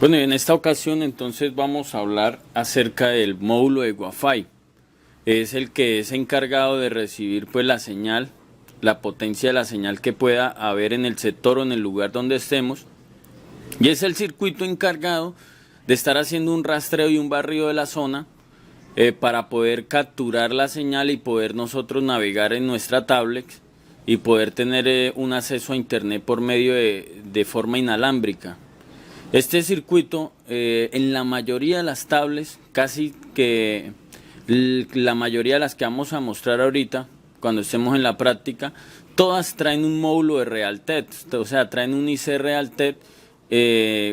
Bueno, y en esta ocasión entonces vamos a hablar acerca del módulo de Wi-Fi. Es el que es encargado de recibir pues la señal, la potencia de la señal que pueda haber en el sector o en el lugar donde estemos. Y es el circuito encargado de estar haciendo un rastreo y un barrido de la zona para poder capturar la señal y poder nosotros navegar en nuestra tablet y poder tener un acceso a internet por medio de forma inalámbrica. Este circuito en la mayoría de las tablets, casi que la mayoría de las que vamos a mostrar ahorita, cuando estemos en la práctica, todas traen un módulo de Realtek, o sea, traen un IC Realtek.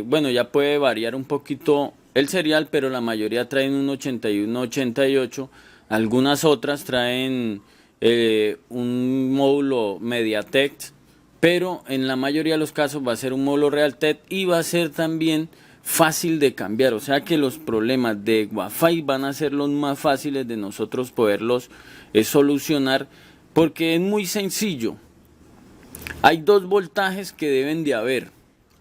Bueno, ya puede variar un poquito el serial, pero la mayoría traen un 8188, algunas otras traen un módulo MediaTek, pero en la mayoría de los casos va a ser un módulo Realtek y va a ser también fácil de cambiar, o sea que los problemas de Wi-Fi van a ser los más fáciles de nosotros poderlos solucionar, porque es muy sencillo. Hay dos voltajes que deben de haber.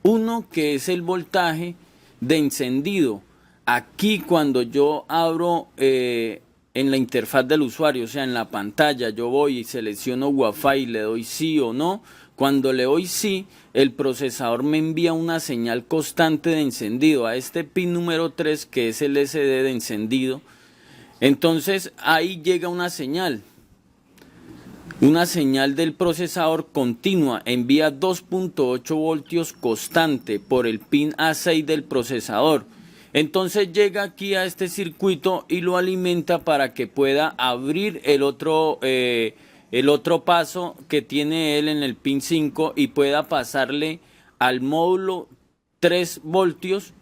Uno que es el voltaje de encendido. Aquí cuando yo abro en la interfaz del usuario, o sea en la pantalla, yo voy y selecciono Wi-Fi y le doy sí o no. Cuando le doy sí, el procesador me envía una señal constante de encendido a este pin número 3, que es el SD de encendido. Entonces ahí llega una señal del procesador continua, envía 2.8 voltios constante por el pin A6 del procesador. Entonces llega aquí a este circuito y lo alimenta para que pueda abrir el otro paso que tiene él en el pin 5 y pueda pasarle al módulo 3 voltios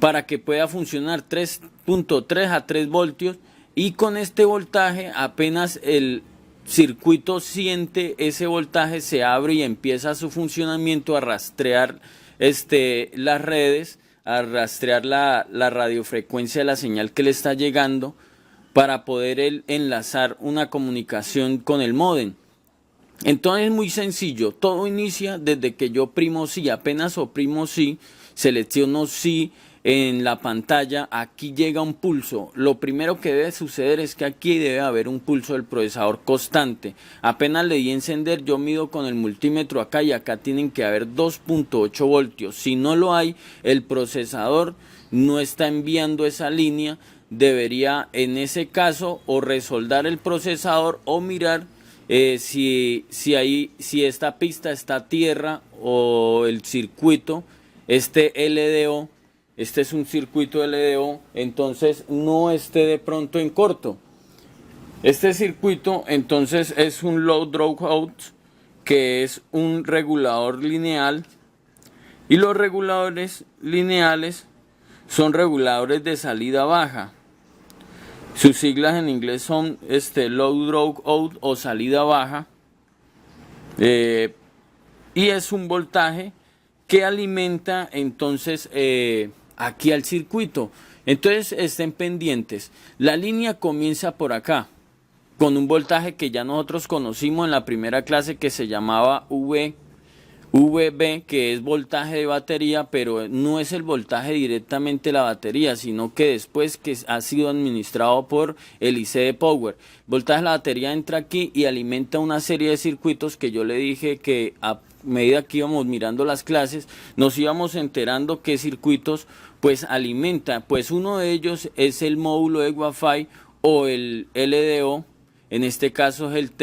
para que pueda funcionar 3.3 a 3 voltios, y con este voltaje apenas el circuito siente ese voltaje, se abre y empieza su funcionamiento a rastrear las redes, a rastrear la radiofrecuencia de la señal que le está llegando para poder él enlazar una comunicación con el módem. Entonces es muy sencillo, todo inicia desde que yo oprimo sí, apenas oprimo sí, selecciono sí en la pantalla, aquí llega un pulso. Lo primero que debe suceder es que aquí debe haber un pulso del procesador constante. Apenas le di a encender, yo mido con el multímetro acá y acá tienen que haber 2.8 voltios. Si no lo hay, el procesador no está enviando esa línea. Debería en ese caso o resoldar el procesador o mirar si esta pista está a tierra o el circuito, LDO, este es un circuito LDO, entonces no esté de pronto en corto. Este circuito entonces es un low dropout, que es un regulador lineal, y los reguladores lineales son reguladores de salida baja. Sus siglas en inglés son low dropout o salida baja, y es un voltaje que alimenta entonces aquí al circuito. Entonces estén pendientes. La línea comienza por acá con un voltaje que ya nosotros conocimos en la primera clase, que se llamaba VB, que es voltaje de batería, pero no es el voltaje directamente de la batería, sino que después que ha sido administrado por el IC de Power. El voltaje de la batería entra aquí y alimenta una serie de circuitos que yo le dije que a medida que íbamos mirando las clases nos íbamos enterando qué circuitos pues alimenta. Pues uno de ellos es el módulo de Wi-Fi o el LDO, en este caso es el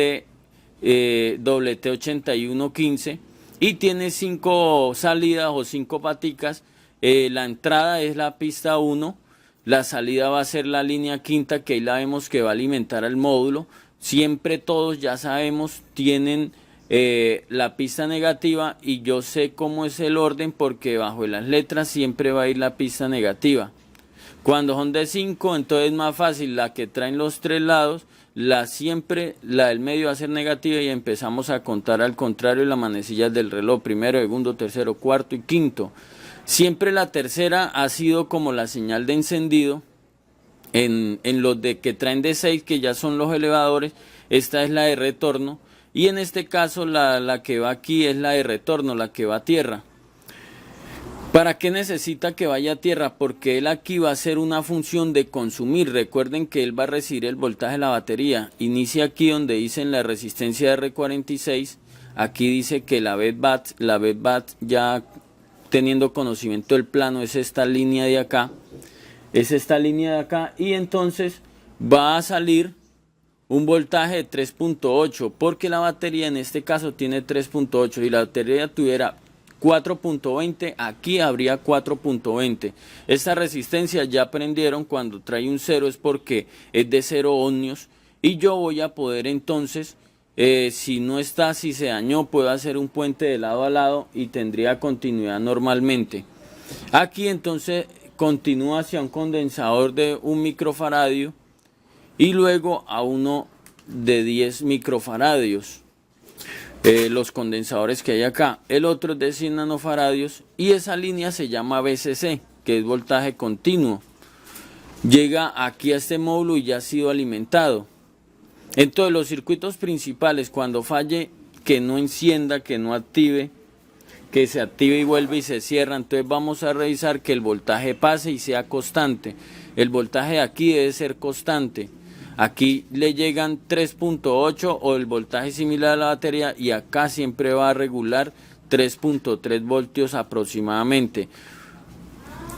WT8115, y tiene 5 salidas o 5 paticas. La entrada es la pista 1, la salida va a ser la línea quinta, que ahí la vemos que va a alimentar al módulo. Siempre todos ya sabemos tienen la pista negativa, y yo sé cómo es el orden porque bajo las letras siempre va a ir la pista negativa. Cuando son de 5, entonces es más fácil, la que traen los 3 lados, siempre la del medio va a ser negativa, y empezamos a contar al contrario las manecillas del reloj: primero, segundo, tercero, cuarto y quinto. Siempre la tercera ha sido como la señal de encendido en los que traen de 6, que ya son los elevadores. Esta es la de retorno, y en este caso la que va aquí es la de retorno, la que va a tierra. ¿Para qué necesita que vaya a tierra? Porque él aquí va a hacer una función de consumir. Recuerden que él va a recibir el voltaje de la batería. Inicia aquí donde dicen la resistencia R46. Aquí dice que la BET-BAT ya teniendo conocimiento del plano es esta línea de acá. Es esta línea de acá. Y entonces va a salir un voltaje de 3.8. Porque la batería en este caso tiene 3.8. Y la batería tuviera 4.20, aquí habría 4.20. Esta resistencia ya aprendieron, cuando trae un 0 es porque es de 0 ohmios. Y yo voy a poder entonces, si no está, si se dañó, puedo hacer un puente de lado a lado y tendría continuidad normalmente. Aquí entonces continúa hacia un condensador de 1 microfaradio y luego a uno de 10 microfaradios. Los condensadores que hay acá, el otro es de 100 nanofaradios y esa línea se llama VCC, que es voltaje continuo. Llega aquí a este módulo y ya ha sido alimentado. Entonces los circuitos principales, cuando falle, que no encienda, que no active, que se active y vuelve y se cierra, entonces vamos a revisar que el voltaje pase y sea constante. El voltaje de aquí debe ser constante. Aquí le llegan 3.8 o el voltaje similar a la batería y acá siempre va a regular 3.3 voltios aproximadamente.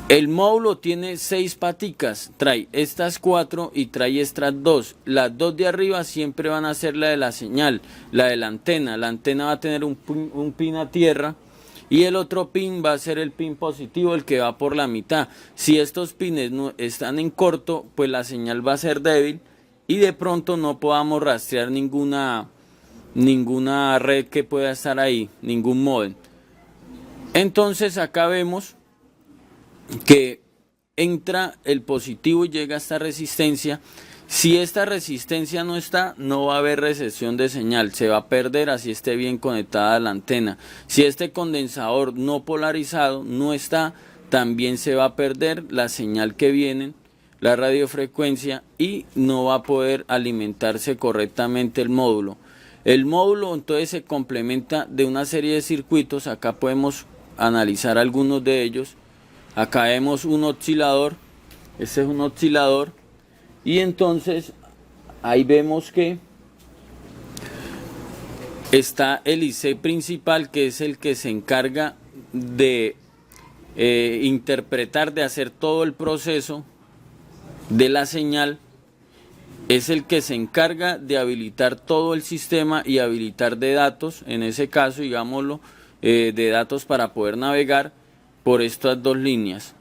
El módulo tiene 6 paticas, trae estas 4 y trae estas 2. Las 2 de arriba siempre van a ser la de la señal, la de la antena. La antena va a tener un pin a tierra y el otro pin va a ser el pin positivo, el que va por la mitad. Si estos pines no están en corto, pues la señal va a ser débil y de pronto no podamos rastrear ninguna red que pueda estar ahí, ningún módem. Entonces acá vemos que entra el positivo y llega a esta resistencia. Si esta resistencia no está, no va a haber recepción de señal, se va a perder así esté bien conectada a la antena. Si este condensador no polarizado no está, también se va a perder la señal que viene, la radiofrecuencia, y no va a poder alimentarse correctamente el módulo. El módulo entonces se complementa de una serie de circuitos. Acá podemos analizar algunos de ellos. Acá vemos un oscilador, este es un oscilador, y entonces ahí vemos que está el IC principal, que es el que se encarga de interpretar, de hacer todo el proceso de la señal. Es el que se encarga de habilitar todo el sistema y habilitar de datos, en ese caso digámoslo, de datos para poder navegar por estas dos líneas.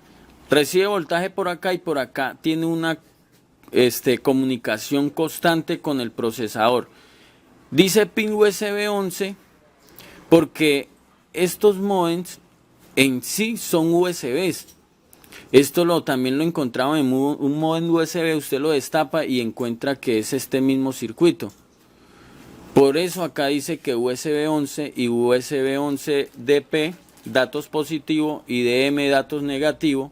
Recibe voltaje por acá y por acá tiene una comunicación constante con el procesador. Dice pin USB 11 porque estos modems en sí son USBs. Esto también lo encontraba en un modem USB, usted lo destapa y encuentra que es este mismo circuito. Por eso acá dice que USB 11 y USB 11 DP, datos positivo, y DM, datos negativo.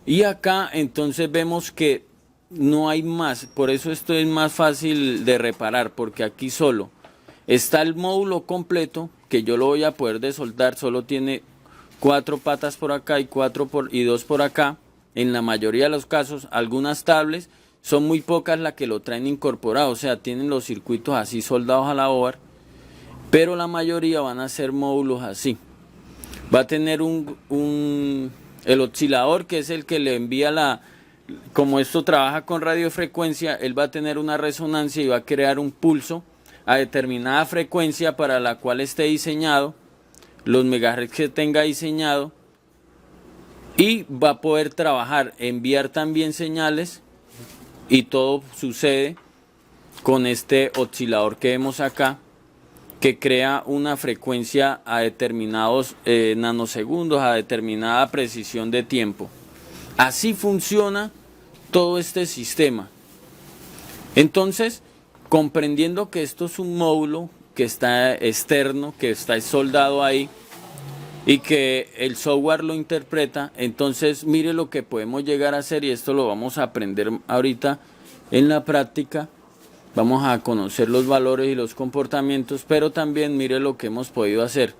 Y acá entonces vemos que no hay más, por eso esto es más fácil de reparar, porque aquí solo está el módulo completo, que yo lo voy a poder desoldar, solo tiene 4 patas por acá y 2 por acá. En la mayoría de los casos, algunas tablets son muy pocas las que lo traen incorporado, o sea, tienen los circuitos así soldados a la OAR, pero la mayoría van a ser módulos así. Va a tener el oscilador, que es el que le envía como esto trabaja con radiofrecuencia, él va a tener una resonancia y va a crear un pulso a determinada frecuencia para la cual esté diseñado, los megahertz que tenga diseñado, y va a poder trabajar, enviar también señales, y todo sucede con este oscilador que vemos acá, que crea una frecuencia a determinados nanosegundos, a determinada precisión de tiempo. Así funciona todo este sistema. Entonces, comprendiendo que esto es un módulo que está externo, que está soldado ahí y que el software lo interpreta, entonces mire lo que podemos llegar a hacer, y esto lo vamos a aprender ahorita en la práctica. Vamos a conocer los valores y los comportamientos, pero también mire lo que hemos podido hacer.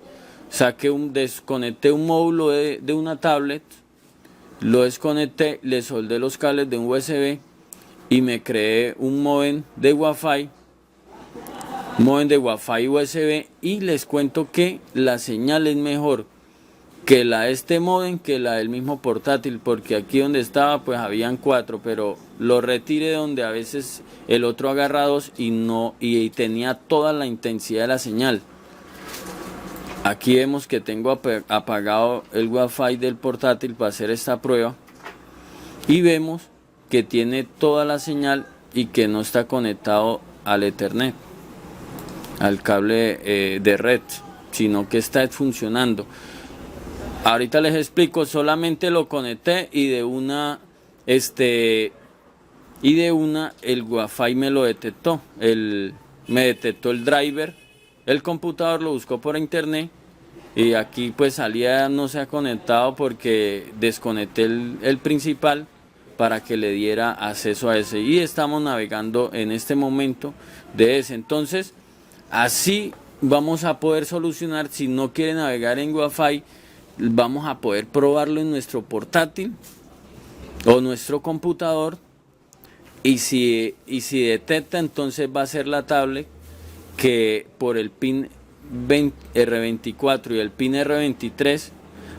desconecté un módulo de una tablet, lo desconecté, le soldé los cables de un USB y me creé un modem de Wi-Fi USB, y les cuento que la señal es mejor que la de este modem que la del mismo portátil, porque aquí donde estaba pues habían 4, pero lo retiré donde a veces el otro agarra 2 y tenía toda la intensidad de la señal. Aquí vemos que tengo apagado el Wi-Fi del portátil para hacer esta prueba y vemos que tiene toda la señal y que no está conectado al Ethernet, al cable de red, sino que está funcionando. Ahorita les explico, solamente lo conecté y de una el Wi-Fi me lo detectó, me detectó el driver, el computador lo buscó por internet y aquí pues salía no se ha conectado porque desconecté el principal para que le diera acceso a ese, y estamos navegando en este momento de ese. Entonces así vamos a poder solucionar. Si no quiere navegar en Wi-Fi, vamos a poder probarlo en nuestro portátil o nuestro computador, y si detecta, entonces va a ser la tablet que por el pin R24 y el pin R23.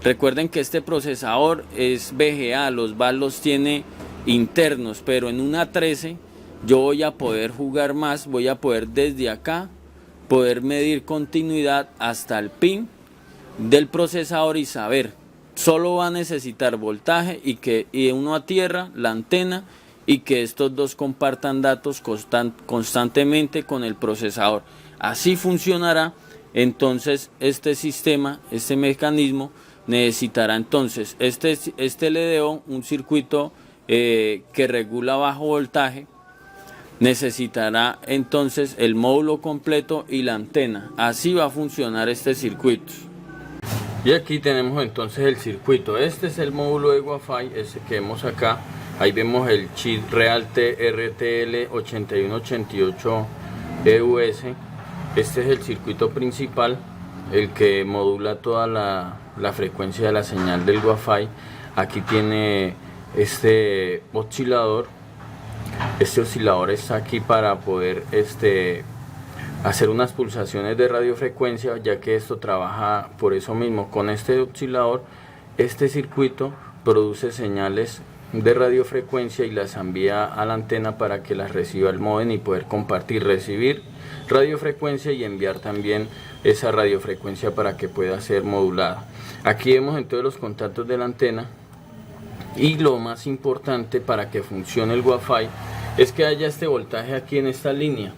Recuerden que este procesador es VGA, los VAR los tiene internos, pero en una 13 yo voy a poder jugar más, voy a poder desde acá poder medir continuidad hasta el pin del procesador y saber, solo va a necesitar voltaje y uno a tierra, la antena, y que estos dos compartan datos constantemente con el procesador. Así funcionará. Entonces este sistema, este mecanismo necesitará entonces este LDO, un circuito que regula bajo voltaje. Necesitará entonces el módulo completo y la antena. Así va a funcionar este circuito. Y aquí tenemos entonces el circuito. Este es el módulo de Wi-Fi, este que vemos acá. Ahí vemos el chip Realtek RTL 8188 EUS. Este es el circuito principal, el que modula toda la frecuencia de la señal del Wi-Fi. Aquí tiene este oscilador. Este oscilador está aquí para poder hacer unas pulsaciones de radiofrecuencia, ya que esto trabaja por eso mismo. Con este oscilador, este circuito produce señales de radiofrecuencia y las envía a la antena para que las reciba el módem y poder compartir, recibir radiofrecuencia y enviar también esa radiofrecuencia para que pueda ser modulada. Aquí vemos entonces los contactos de la antena, y lo más importante para que funcione el Wi-Fi es que haya este voltaje aquí en esta línea.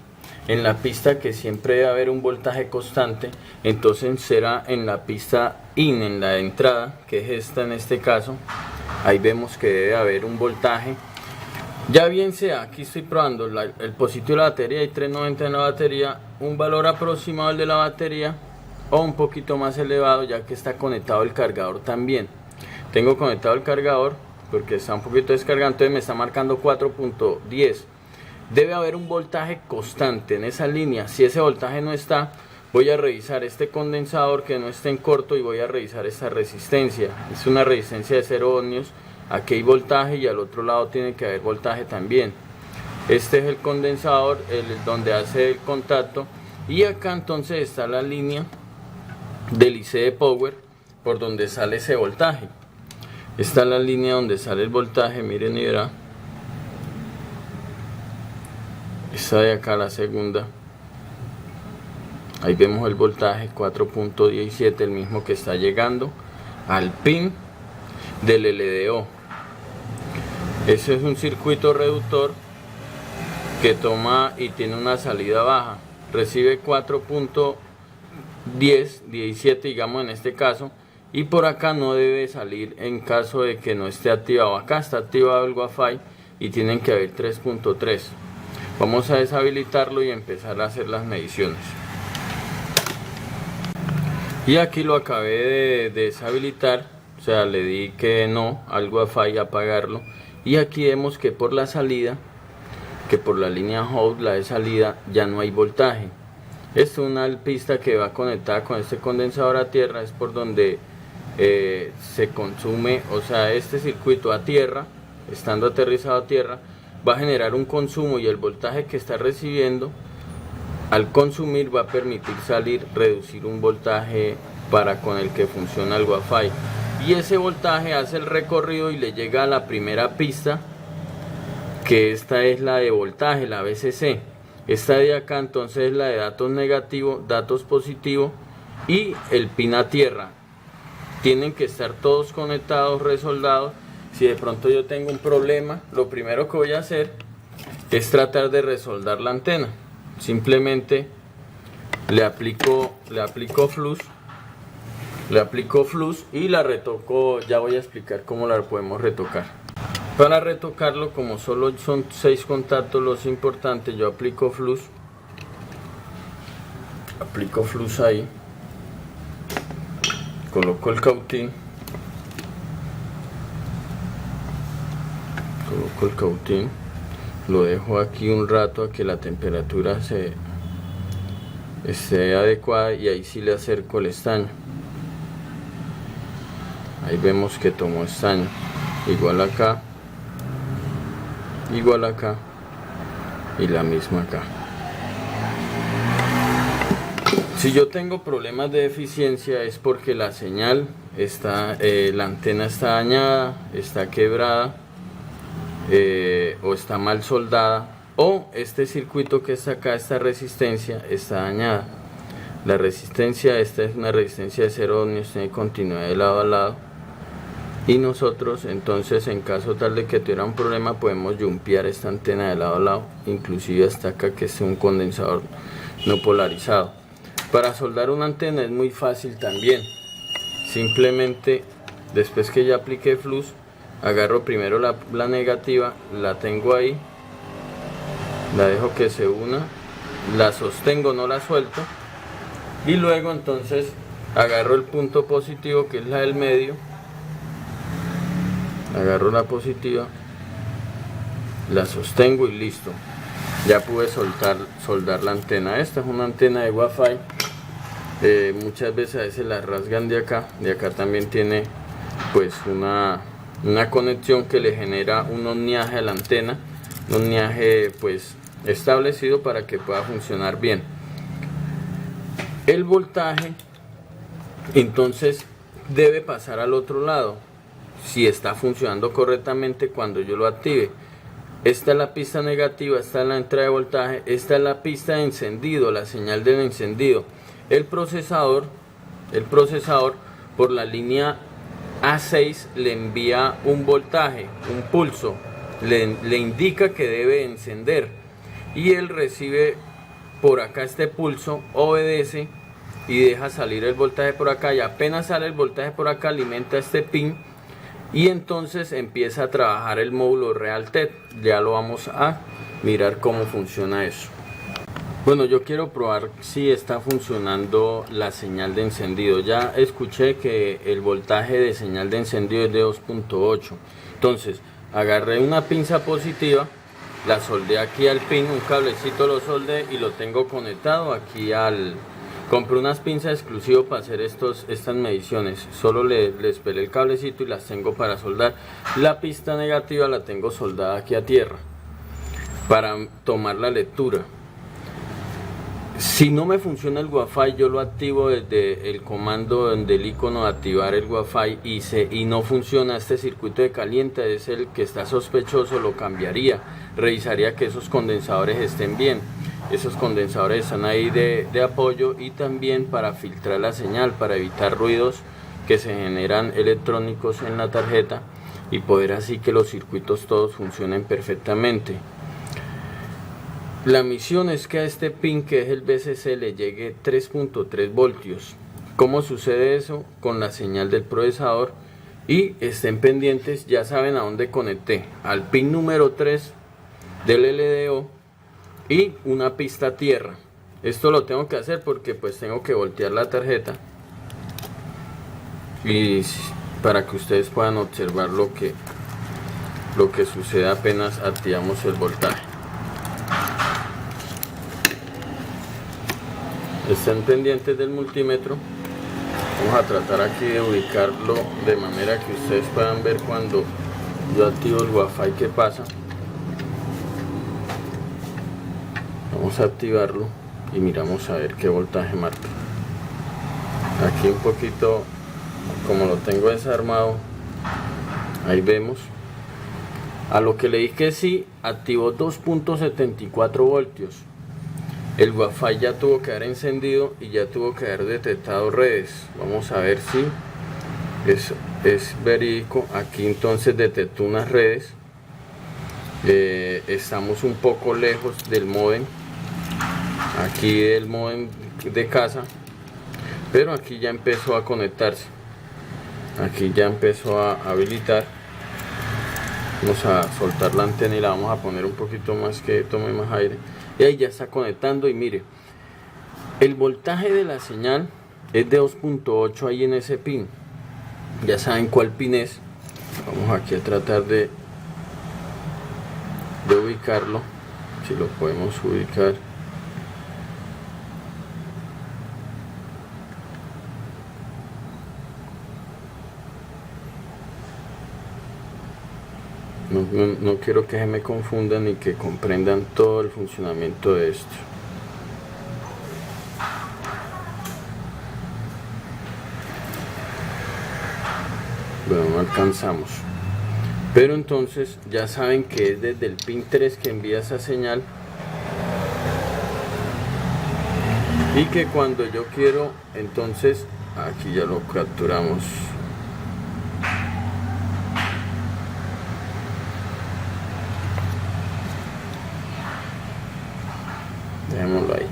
En la pista, que siempre debe haber un voltaje constante, entonces será en la pista IN, en la entrada, que es esta en este caso. Ahí vemos que debe haber un voltaje, ya bien sea, aquí estoy probando el positivo de la batería, y 390 en la batería, un valor aproximado de la batería o un poquito más elevado, ya que está conectado el cargador también. Tengo conectado el cargador porque está un poquito descargado, entonces me está marcando 4.10. Debe haber un voltaje constante en esa línea. Si ese voltaje no está, voy a revisar este condensador que no esté en corto y voy a revisar esta resistencia. Es una resistencia de 0 ohmios. Aquí hay voltaje y al otro lado tiene que haber voltaje también. Este es el condensador, donde hace el contacto, y acá entonces está la línea del IC de power por donde sale ese voltaje. Esta es la línea donde sale el voltaje, miren y verá. Esta de acá, la segunda. Ahí vemos el voltaje 4.17, el mismo que está llegando al pin del LDO. Ese es un circuito reductor que toma y tiene una salida baja. Recibe 4.17, digamos en este caso. Y por acá no debe salir en caso de que no esté activado. Acá está activado el Wi-Fi y tienen que haber 3.3. Vamos a deshabilitarlo y empezar a hacer las mediciones. Y aquí lo acabé de deshabilitar, o sea, le di que no al Wi-Fi, apagarlo. Y aquí vemos que por la salida, que por la línea host, la de salida, ya no hay voltaje. Es una pista que va conectada con este condensador a tierra, es por donde se consume, o sea, este circuito a tierra, estando aterrizado a tierra, va a generar un consumo y el voltaje que está recibiendo al consumir va a permitir reducir un voltaje para con el que funciona el Wi-Fi, y ese voltaje hace el recorrido y le llega a la primera pista, que esta es la de voltaje, la VCC. Esta de acá entonces es la de datos negativos, datos positivos, y el pin a tierra. Tienen que estar todos conectados, resoldados. Si de pronto yo tengo un problema, lo primero que voy a hacer es tratar de resoldar la antena. Simplemente le aplico flux y la retoco. Ya voy a explicar cómo la podemos retocar. Para retocarlo, como solo son 6 contactos los importantes, yo aplico flux ahí, coloco el cautín, lo dejo aquí un rato a que la temperatura esté adecuada, y ahí sí le acerco el estaño. Ahí vemos que tomó estaño, igual acá y la misma acá. Si yo tengo problemas de eficiencia es porque la señal está, la antena está dañada, está quebrada, o está mal soldada, o este circuito que está acá, esta resistencia está dañada. La resistencia, esta es una resistencia de 0 ohmios, tiene continuidad de lado a lado, y nosotros entonces, en caso tal de que tuviera un problema, podemos jumpear esta antena de lado a lado, inclusive hasta acá, que es un condensador no polarizado. Para soldar una antena es muy fácil también. Simplemente, después que ya apliqué flux, agarro primero la negativa, la tengo ahí, la dejo que se una, la sostengo, no la suelto, y luego entonces agarro el punto positivo, que es la del medio, agarro la positiva, la sostengo y listo. Ya pude soldar la antena. Esta es una antena de Wi-Fi. Muchas veces a veces la rasgan de acá también tiene pues una conexión que le genera un ohmiaje a la antena, un ohmiaje pues establecido para que pueda funcionar bien. El voltaje entonces debe pasar al otro lado si está funcionando correctamente cuando yo lo active. Esta es la pista negativa, esta es la entrada de voltaje, esta es la pista de encendido, la señal del encendido. El procesador por la línea A6 le envía un voltaje, un pulso, le indica que debe encender, y él recibe por acá este pulso, obedece y deja salir el voltaje por acá, y apenas sale el voltaje por acá alimenta este pin, y entonces empieza a trabajar el módulo Realtek. Ya lo vamos a mirar cómo funciona eso. Bueno, yo quiero probar si está funcionando la señal de encendido. Ya escuché que el voltaje de señal de encendido es de 2.8. Entonces agarré una pinza positiva, la soldé aquí al pin, un cablecito lo soldé y lo tengo conectado aquí al... Compré unas pinzas exclusivas para hacer estas mediciones. Solo les pelé el cablecito y las tengo para soldar. La pista negativa la tengo soldada aquí a tierra para tomar la lectura. Si no me funciona el Wi-Fi, yo lo activo desde el comando, donde el icono de activar el Wi-Fi, y no funciona este circuito de caliente, es el que está sospechoso, lo cambiaría. Revisaría que esos condensadores estén bien. Esos condensadores están ahí de apoyo, y también para filtrar la señal, para evitar ruidos que se generan electrónicos en la tarjeta, y poder así que los circuitos todos funcionen perfectamente. La misión es que a este pin, que es el VCC, le llegue 3.3 voltios. ¿Cómo sucede eso? Con la señal del procesador. Y estén pendientes, ya saben a dónde conecté. Al pin número 3 del LDO y una pista a tierra. Esto lo tengo que hacer porque pues tengo que voltear la tarjeta, y para que ustedes puedan observar lo que sucede apenas activamos el voltaje. estén pendientes del multímetro. Vamos a tratar aquí de ubicarlo de manera que ustedes puedan ver cuando yo activo el Wi-Fi qué pasa. Vamos a activarlo y miramos a ver qué voltaje marca. Aquí un poquito, como lo tengo desarmado, ahí vemos. A lo que le di que sí, activó 2.74 voltios. El Wi-Fi ya tuvo que haber encendido y ya tuvo que haber detectado redes. Vamos a ver si es verídico. Aquí entonces detectó unas redes. Estamos un poco lejos del módem. Aquí del módem de casa. Pero aquí ya empezó a conectarse. Aquí ya empezó a habilitar. Vamos a soltar la antena y la vamos a poner un poquito más que tome más aire. Y ahí ya está conectando y mire, el voltaje de la señal es de 2.8 ahí en ese pin. Ya saben cuál pin es. Vamos aquí a tratar de ubicarlo, si lo podemos ubicar. No quiero que se me confundan ni que comprendan todo el funcionamiento de esto. Bueno, no alcanzamos. Pero entonces ya saben que es desde el pin 3 que envía esa señal. Y que cuando yo quiero, entonces aquí ya lo capturamos. Dejémoslo ahí.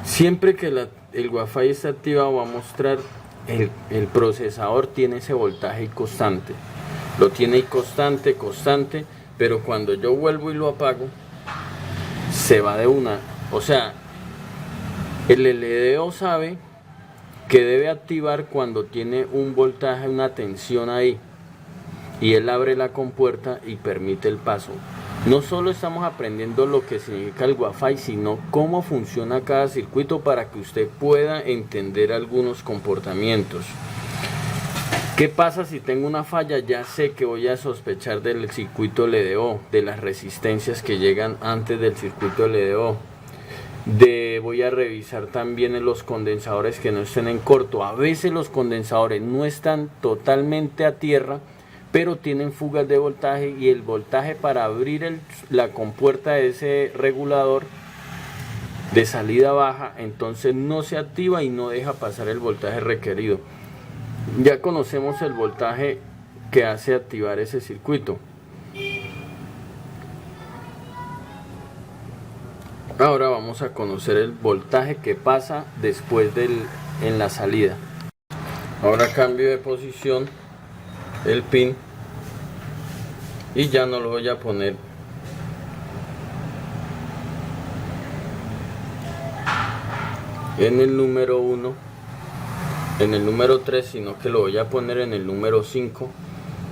Siempre que el Wi-Fi está activado va a mostrar el procesador tiene ese voltaje constante. Lo tiene ahí constante, pero cuando yo vuelvo y lo apago, se va de una. O sea, el LDO sabe que debe activar cuando tiene un voltaje, una tensión ahí. Y él abre la compuerta y permite el paso. No solo estamos aprendiendo lo que significa el Wi-Fi, sino cómo funciona cada circuito para que usted pueda entender algunos comportamientos. ¿Qué pasa si tengo una falla? Ya sé que voy a sospechar del circuito LDO, de las resistencias que llegan antes del circuito LDO. Voy a revisar también en los condensadores que no estén en corto. A veces los condensadores no están totalmente a tierra, pero tienen fugas de voltaje y el voltaje para abrir la compuerta de ese regulador de salida baja, entonces no se activa y no deja pasar el voltaje requerido. Ya conocemos el voltaje que hace activar ese circuito. Ahora vamos a conocer el voltaje que pasa después en la salida. Ahora cambio de posición el pin y ya no lo voy a poner en el número 1, en el número 3, sino que lo voy a poner en el número 5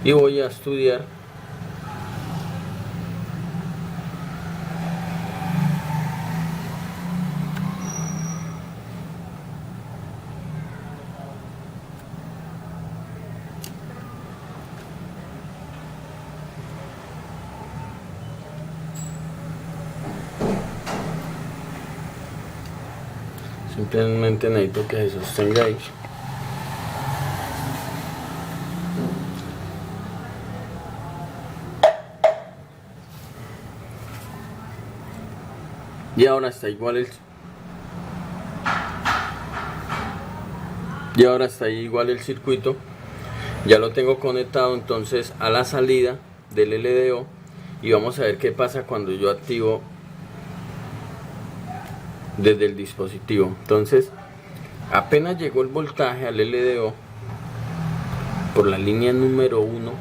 y voy a estudiar simplemente necesito que se sostenga ahí. Y ahora está igual el circuito. Ya lo tengo conectado entonces a la salida del LDO y vamos a ver qué pasa cuando yo activo desde el dispositivo. Entonces apenas llegó el voltaje al LDO por la línea número 1,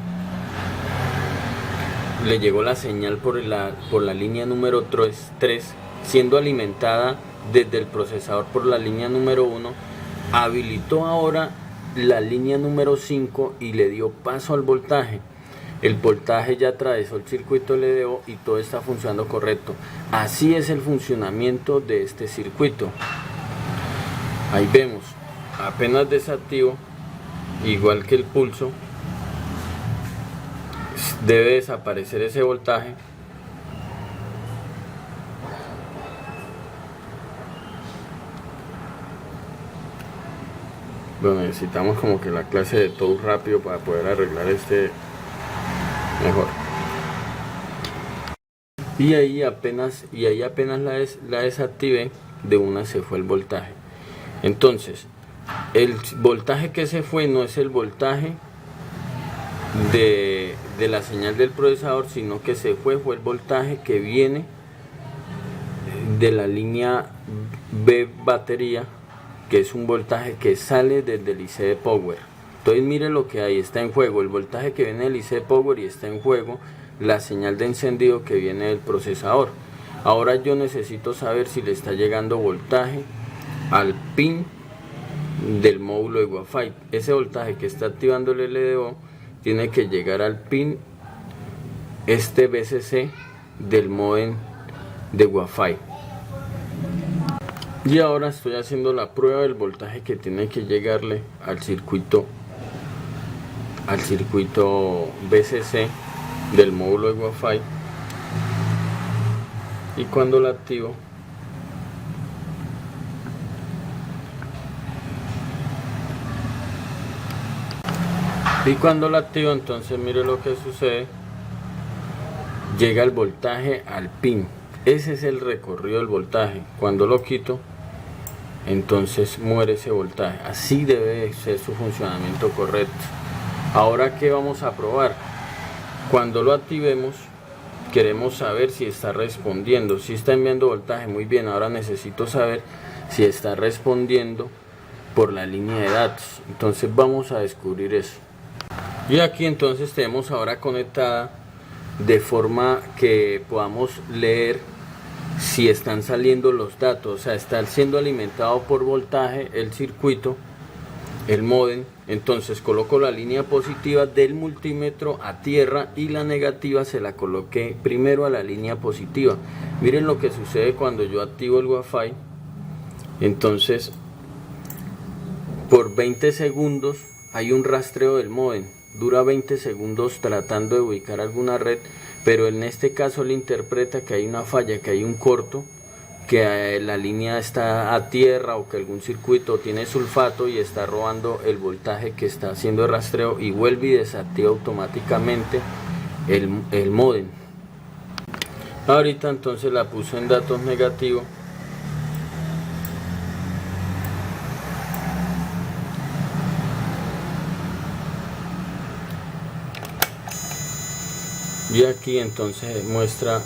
le llegó la señal por la línea número 3, siendo alimentada desde el procesador por la línea número 1, habilitó ahora la línea número 5 y le dio paso al voltaje. El voltaje ya atravesó el circuito LDO y todo está funcionando correcto. Así es el funcionamiento de este circuito. Ahí vemos, apenas desactivo, igual que el pulso, debe desaparecer ese voltaje. Bueno, necesitamos como que la clase de todo rápido para poder arreglar este mejor. Y ahí apenas la desactivé, de una se fue el voltaje. Entonces, el voltaje que se fue no es el voltaje de la señal del procesador, sino que se fue el voltaje que viene de la línea B batería, que es un voltaje que sale desde el IC de Power. Entonces mire lo que hay, está en juego el voltaje que viene del IC de Power y está en juego la señal de encendido que viene del procesador. Ahora yo necesito saber si le está llegando voltaje al pin del módulo de Wi-Fi. Ese voltaje que está activando el LDO tiene que llegar al pin BCC del módem de Wi-Fi. Y ahora estoy haciendo la prueba del voltaje que tiene que llegarle al circuito BCC del módulo de Wi-Fi, y cuando la activo entonces mire lo que sucede, llega el voltaje al pin. Ese es el recorrido del voltaje. Cuando lo quito, entonces muere ese voltaje. Así debe ser su funcionamiento correcto. Ahora, ¿qué vamos a probar? Cuando lo activemos, queremos saber si está respondiendo. Si está enviando voltaje, muy bien. Ahora necesito saber si está respondiendo por la línea de datos. Entonces vamos a descubrir eso. Y aquí entonces tenemos ahora conectada, de forma que podamos leer si están saliendo los datos, o sea, está siendo alimentado por voltaje el circuito, el módem. Entonces coloco la línea positiva del multímetro a tierra y la negativa se la coloqué primero a la línea positiva. Miren lo que sucede cuando yo activo el Wi-Fi. Entonces por 20 segundos hay un rastreo del módem, dura 20 segundos tratando de ubicar alguna red, pero en este caso él interpreta que hay una falla, que hay un corto, que la línea está a tierra o que algún circuito tiene sulfato y está robando el voltaje que está haciendo el rastreo, y vuelve y desactiva automáticamente el módem. Ahorita entonces la puse en datos negativo. Y aquí entonces muestra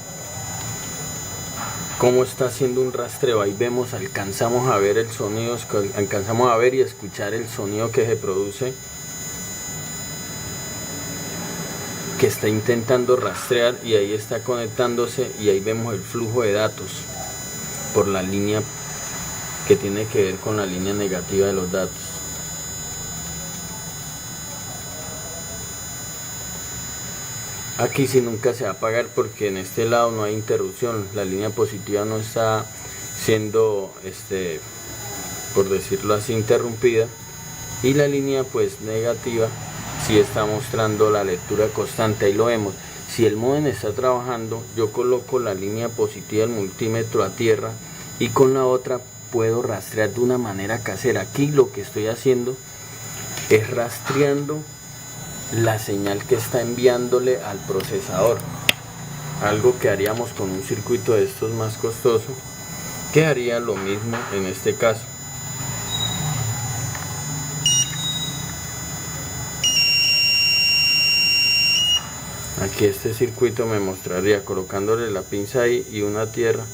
cómo está haciendo un rastreo. Ahí vemos, alcanzamos a ver el sonido, alcanzamos a ver y escuchar el sonido que se produce, que está intentando rastrear, y ahí está conectándose, y ahí vemos el flujo de datos por la línea que tiene que ver con la línea negativa de los datos. Aquí sí nunca se va a apagar porque en este lado no hay interrupción, la línea positiva no está siendo, por decirlo así, interrumpida, y la línea pues negativa sí está mostrando la lectura constante. Ahí lo vemos. Si el módem está trabajando, yo coloco la línea positiva del multímetro a tierra y con la otra puedo rastrear de una manera casera. Aquí lo que estoy haciendo es rastreando la señal que está enviándole al procesador, algo que haríamos con un circuito de estos más costoso, que haría lo mismo en este caso. Aquí este circuito me mostraría, colocándole la pinza ahí y una tierra,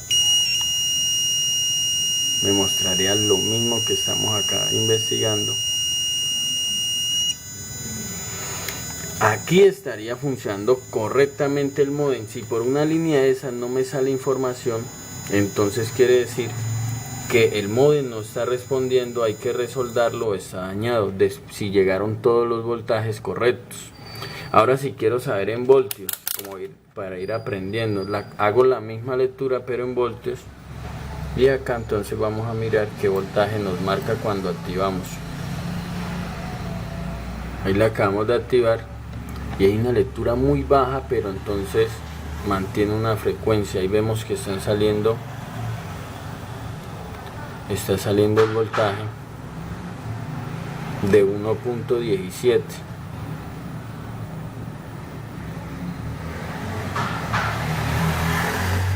me mostraría lo mismo que estamos acá investigando. Aquí estaría funcionando correctamente el módem. Si por una línea de esas no me sale información, entonces quiere decir que el módem no está respondiendo, hay que resoldarlo o está dañado, si llegaron todos los voltajes correctos. Ahora si quiero saber en voltios, para ir aprendiendo, hago la misma lectura pero en voltios. Y acá entonces vamos a mirar qué voltaje nos marca cuando activamos. Ahí la acabamos de activar y hay una lectura muy baja, pero entonces mantiene una frecuencia. Ahí vemos que está saliendo el voltaje de 1.17.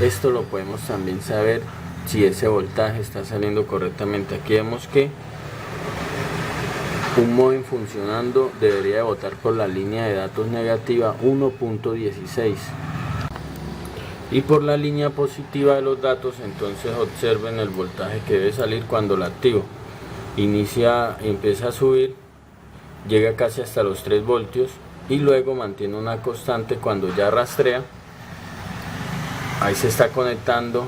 Esto lo podemos también saber si ese voltaje está saliendo correctamente. Aquí vemos que un módem funcionando debería de botar por la línea de datos negativa 1.16 y por la línea positiva de los datos. Entonces observen el voltaje que debe salir cuando la activo. Empieza a subir, llega casi hasta los 3 voltios y luego mantiene una constante cuando ya rastrea. Ahí se está conectando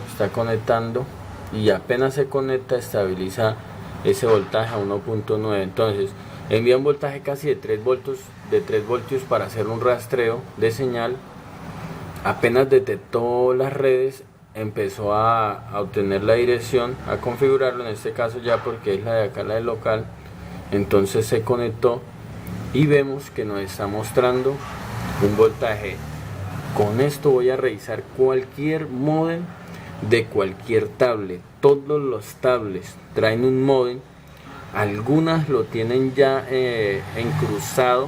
y apenas se conecta estabiliza ese voltaje a 1.9. entonces envía un voltaje casi de 3 voltios para hacer un rastreo de señal. Apenas detectó las redes, empezó a obtener la dirección, a configurarlo, en este caso ya porque es la de acá, la del local. Entonces se conectó y vemos que nos está mostrando un voltaje. Con esto voy a revisar cualquier módem de cualquier tablet. Todos los tablets traen un módem, algunas lo tienen ya encruzado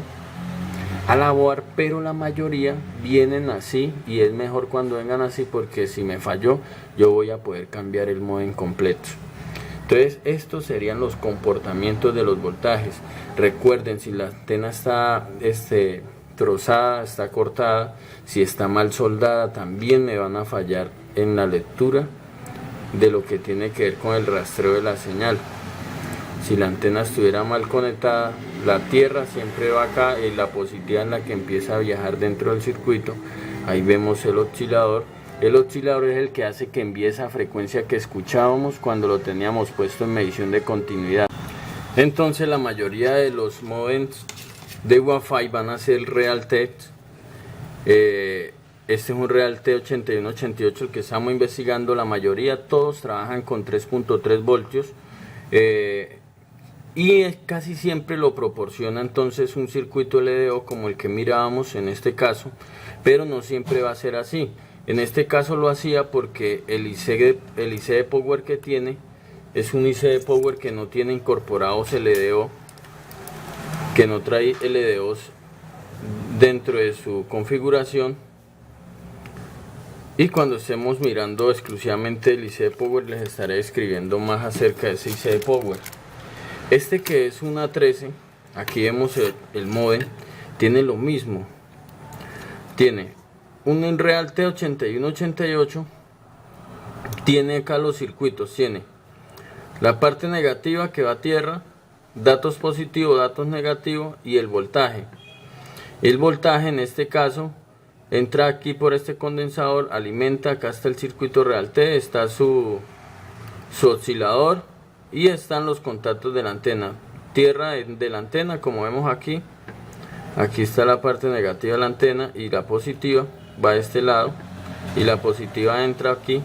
a la board, pero la mayoría vienen así, y es mejor cuando vengan así porque si me falló yo voy a poder cambiar el módem completo. Entonces estos serían los comportamientos de los voltajes. Recuerden, si la antena está trozada, está cortada, si está mal soldada, también me van a fallar en la lectura de lo que tiene que ver con el rastreo de la señal. Si la antena estuviera mal conectada, la tierra siempre va acá y la positiva en la que empieza a viajar dentro del circuito. Ahí vemos el oscilador. El oscilador es el que hace que envíe esa frecuencia que escuchábamos cuando lo teníamos puesto en medición de continuidad. Entonces la mayoría de los modems de Wi-Fi van a ser Realtek. Este es un Realtek 8188 el que estamos investigando. La mayoría, todos trabajan con 3.3 voltios y casi siempre lo proporciona entonces un circuito LDO como el que mirábamos en este caso, pero no siempre va a ser así. En este caso lo hacía porque el IC Power que tiene es un IC Power que no tiene incorporados LDO, que no trae LDOs dentro de su configuración. Y cuando estemos mirando exclusivamente el IC Power les estaré escribiendo más acerca de ese IC Power. Este que es una 13, aquí vemos el módem, tiene lo mismo, tiene un Realtek 8188, tiene acá los circuitos, tiene la parte negativa que va a tierra, datos positivos, datos negativos y el voltaje. El voltaje en este caso entra aquí por este condensador, alimenta, acá está el circuito Realtek, está su oscilador y están los contactos de la antena. Tierra de la antena, como vemos aquí está la parte negativa de la antena y la positiva va a este lado y la positiva entra aquí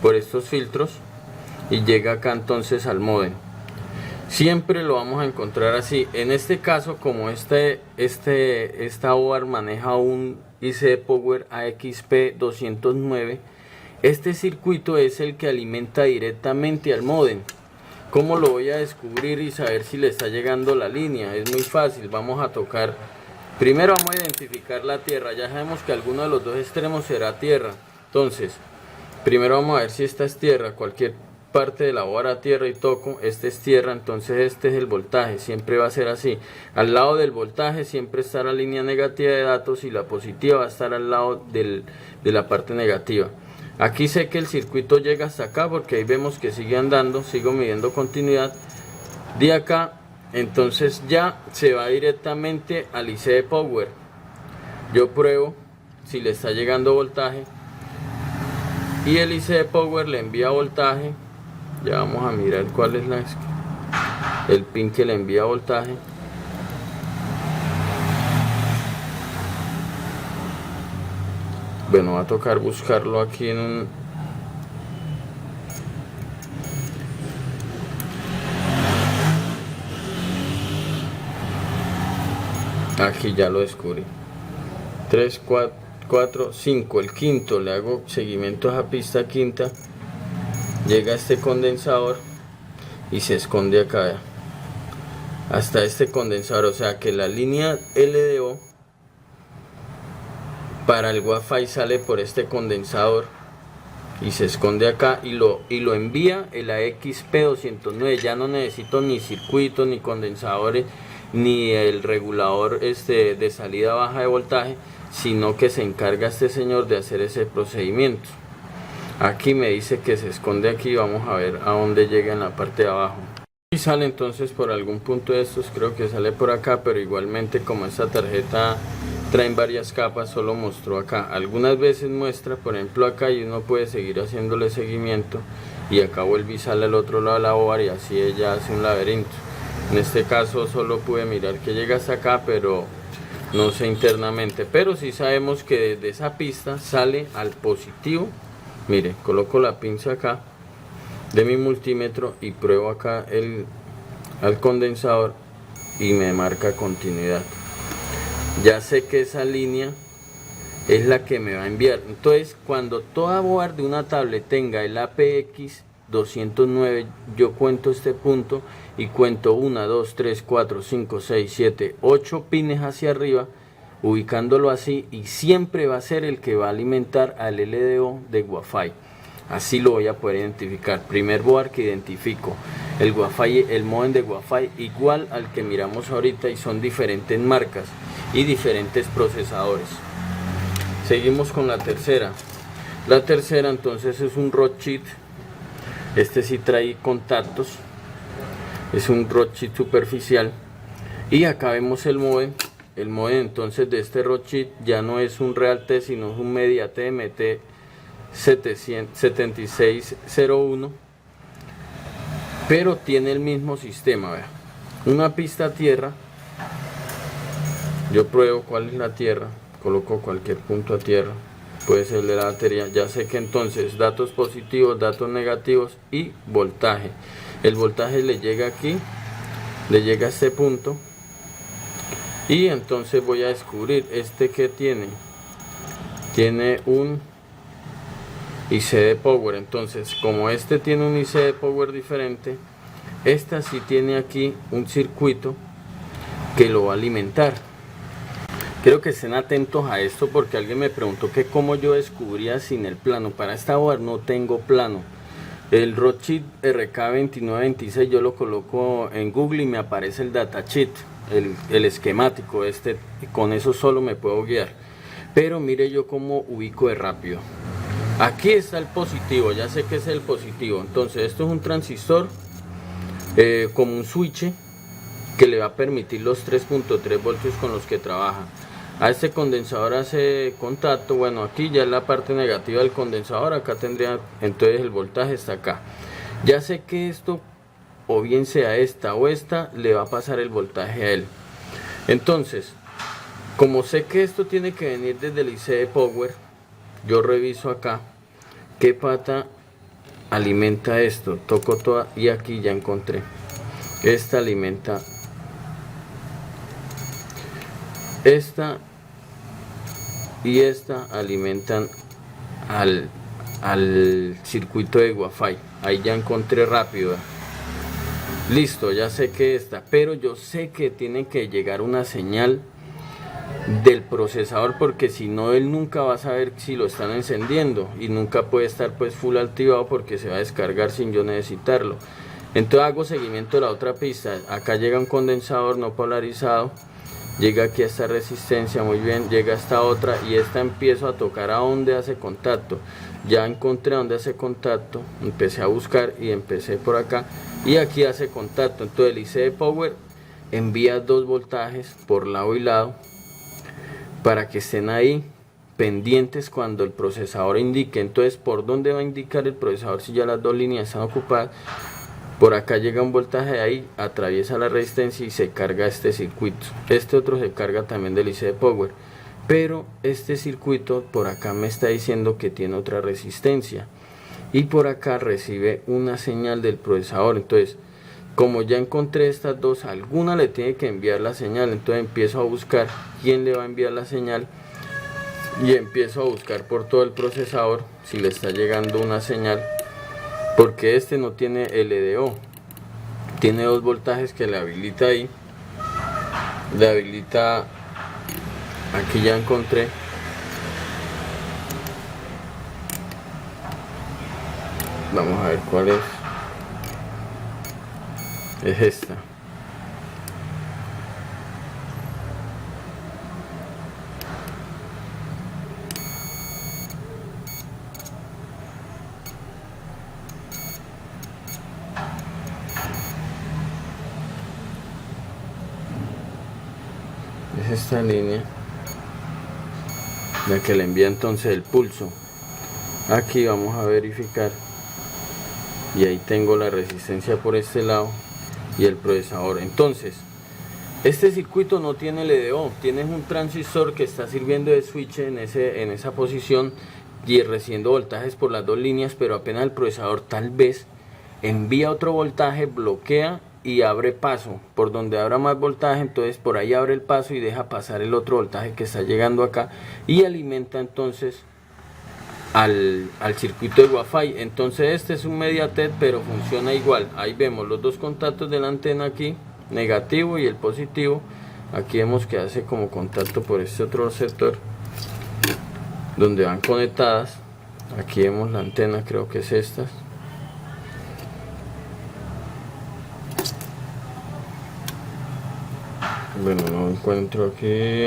por estos filtros y llega acá entonces al módem. Siempre lo vamos a encontrar así. En este caso, como esta board maneja un IC Power AXP 209, este circuito es el que alimenta directamente al módem. ¿Cómo lo voy a descubrir y saber si le está llegando la línea? Es muy fácil. Vamos a tocar, primero vamos a identificar la tierra. Ya sabemos que alguno de los dos extremos será tierra, entonces primero vamos a ver si esta es tierra. Cualquier parte de la board tierra y toco, este es tierra, entonces este es el voltaje. Siempre va a ser así. Al lado del voltaje siempre está la línea negativa de datos y la positiva va a estar al lado de la parte negativa. Aquí sé que el circuito llega hasta acá porque ahí vemos que sigue andando, sigo midiendo continuidad de acá, entonces ya se va directamente al IC Power. Yo pruebo si le está llegando voltaje y el IC Power le envía voltaje. Ya vamos a mirar cuál es el pin que le envía voltaje. Bueno, va a tocar buscarlo aquí Aquí ya lo descubrí. 3, 4, 5. El quinto, le hago seguimiento a esa pista quinta. Llega este condensador y se esconde acá. Hasta este condensador, o sea que la línea LDO para el Wi-Fi sale por este condensador y se esconde acá y lo envía el AXP209. Ya no necesito ni circuitos, ni condensadores, ni el regulador de salida baja de voltaje, sino que se encarga este señor de hacer ese procedimiento. Aquí me dice que se esconde aquí, vamos a ver a dónde llega en la parte de abajo. Y sale entonces por algún punto de estos, creo que sale por acá, pero igualmente como esta tarjeta traen varias capas, solo mostró acá. Algunas veces muestra, por ejemplo acá, y uno puede seguir haciéndole seguimiento y acá vuelve y sale al otro lado de la board y así ella hace un laberinto. En este caso solo pude mirar que llega hasta acá, pero no sé internamente, pero sí sabemos que desde esa pista sale al positivo. Mire, coloco la pinza acá de mi multímetro y pruebo acá al condensador y me marca continuidad. Ya sé que esa línea es la que me va a enviar. Entonces, cuando toda board de una tablet tenga el APX 209, yo cuento este punto y cuento 1, 2, 3, 4, 5, 6, 7, 8 pines hacia arriba, ubicándolo así, y siempre va a ser el que va a alimentar al LDO de Wi-Fi. Así lo voy a poder identificar. Primer board que identifico el Wi-Fi, el modem de Wi-Fi igual al que miramos ahorita, y son diferentes marcas y diferentes procesadores. Seguimos con la tercera. La tercera entonces es un Rodsheet. Este sí trae contactos, es un Rodsheet superficial, y acá vemos el modem. El modem entonces de este Rodsheet ya no es un Realtek, sino es un MediaTek MT 7601, pero tiene el mismo sistema. Vea, una pista tierra. Yo pruebo cuál es la tierra, coloco cualquier punto a tierra, puede ser de la batería. Ya sé que entonces datos positivos, datos negativos y voltaje. El voltaje le llega aquí, le llega a este punto, y entonces voy a descubrir este que tiene un IC de power. Entonces, como este tiene un IC de power diferente, esta sí tiene aquí un circuito que lo va a alimentar. Quiero que estén atentos a esto porque alguien me preguntó que cómo yo descubría sin el plano. Para esta board no tengo plano. El Rodsheet RK2926 yo lo coloco en Google y me aparece el datasheet, el esquemático con eso solo me puedo guiar. Pero mire yo cómo ubico de rápido. Aquí está el positivo, ya sé que es el positivo. Entonces esto es un transistor como un switch que le va a permitir los 3.3 voltios con los que trabaja. A este condensador hace contacto. Bueno, aquí ya es la parte negativa del condensador. Acá tendría, entonces el voltaje está acá. Ya sé que esto, o bien sea esta o esta, le va a pasar el voltaje a él. Entonces, como sé que esto tiene que venir desde el IC de power, yo reviso acá qué pata alimenta esto. Toco toda y aquí ya encontré. Esta alimenta esta y esta, alimentan al circuito de Wi-Fi. Ahí ya encontré rápido. Listo, ya sé que esta, pero yo sé que tiene que llegar una señal del procesador, porque si no él nunca va a saber si lo están encendiendo y nunca puede estar pues full activado porque se va a descargar sin yo necesitarlo. Entonces hago seguimiento de la otra pista. Acá llega un condensador no polarizado, llega aquí a esta resistencia, muy bien, llega a esta otra, y esta empiezo a tocar a donde hace contacto. Ya encontré a donde hace contacto, empecé a buscar y empecé por acá, y aquí hace contacto. Entonces el IC de power envía 2 voltajes por lado y lado para que estén ahí pendientes cuando el procesador indique. Entonces, ¿por dónde va a indicar el procesador si ya las 2 líneas están ocupadas? Por acá llega un voltaje de ahí, atraviesa la resistencia y se carga este circuito. Este otro se carga también del IC de power, pero este circuito por acá me está diciendo que tiene otra resistencia, y por acá recibe una señal del procesador. Entonces como ya encontré estas dos, alguna le tiene que enviar la señal. Entonces empiezo a buscar quién le va a enviar la señal y empiezo a buscar por todo el procesador si le está llegando una señal, porque este no tiene LDO, tiene 2 voltajes que le habilita ahí, le habilita, aquí ya encontré, vamos a ver cuál es esta. Es esta línea la que le envía entonces el pulso. Aquí vamos a verificar y ahí tengo la resistencia por este lado y el procesador. Entonces este circuito no tiene LDO, tiene un transistor que está sirviendo de switch en esa posición y recibiendo voltajes por las 2 líneas, pero apenas el procesador tal vez envía otro voltaje, bloquea y abre paso por donde abra más voltaje, entonces por ahí abre el paso y deja pasar el otro voltaje que está llegando acá y alimenta entonces al circuito de Wi-Fi. Entonces este es un MediaTek, pero funciona igual. Ahí vemos los 2 contactos de la antena aquí, negativo y el positivo. Aquí vemos que hace como contacto por este otro sector donde van conectadas. Aquí vemos la antena, creo que es esta. Bueno, no encuentro aquí.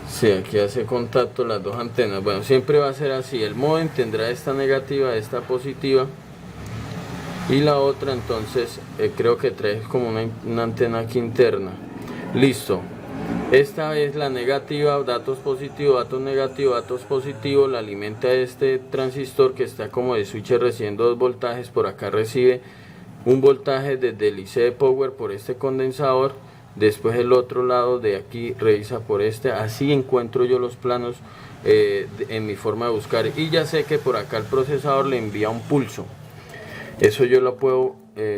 Sí, aquí hace contacto las 2 antenas. Bueno, siempre va a ser así. El módem tendrá esta negativa, esta positiva, y la otra entonces creo que trae como una antena aquí interna. Listo. Esta es la negativa, datos positivos, datos negativos, datos positivos. La alimenta este transistor que está como de switch recibiendo 2 voltajes. Por acá recibe un voltaje desde el IC de power por este condensador. Después el otro lado de aquí revisa por este. Así encuentro yo los planos en mi forma de buscar. Y ya sé que por acá el procesador le envía un pulso. Eso yo lo puedo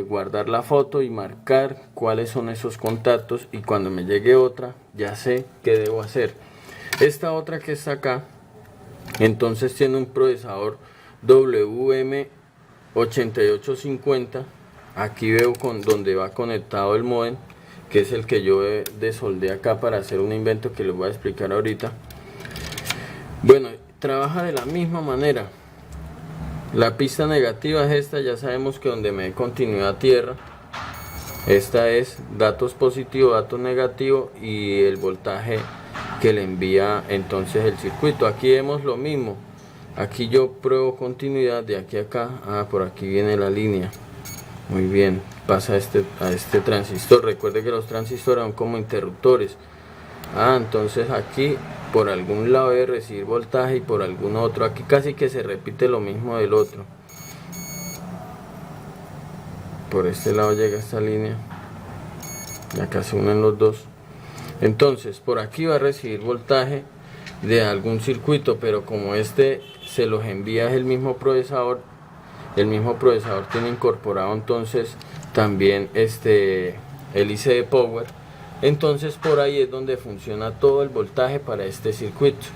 guardar la foto y marcar cuáles son esos contactos. Y cuando me llegue otra, ya sé qué debo hacer. Esta otra que está acá, entonces tiene un procesador WM8850. Aquí veo donde va conectado el módem, que es el que yo desoldé acá para hacer un invento que les voy a explicar ahorita. Bueno, trabaja de la misma manera. La pista negativa es esta, ya sabemos que donde me dé continuidad a tierra. Esta es datos positivos, datos negativos y el voltaje que le envía entonces el circuito. Aquí vemos lo mismo. Aquí yo pruebo continuidad de aquí a acá. Por aquí viene la línea. Muy bien, pasa a este transistor. Recuerde que los transistores son como interruptores. Entonces aquí por algún lado debe recibir voltaje y por algún otro. Aquí casi que se repite lo mismo del otro. Por este lado llega esta línea y acá se unen los dos. Entonces por aquí va a recibir voltaje de algún circuito, pero como este se los envía el mismo procesador tiene incorporado entonces también el IC de power. Entonces por ahí es donde funciona todo el voltaje para este circuito.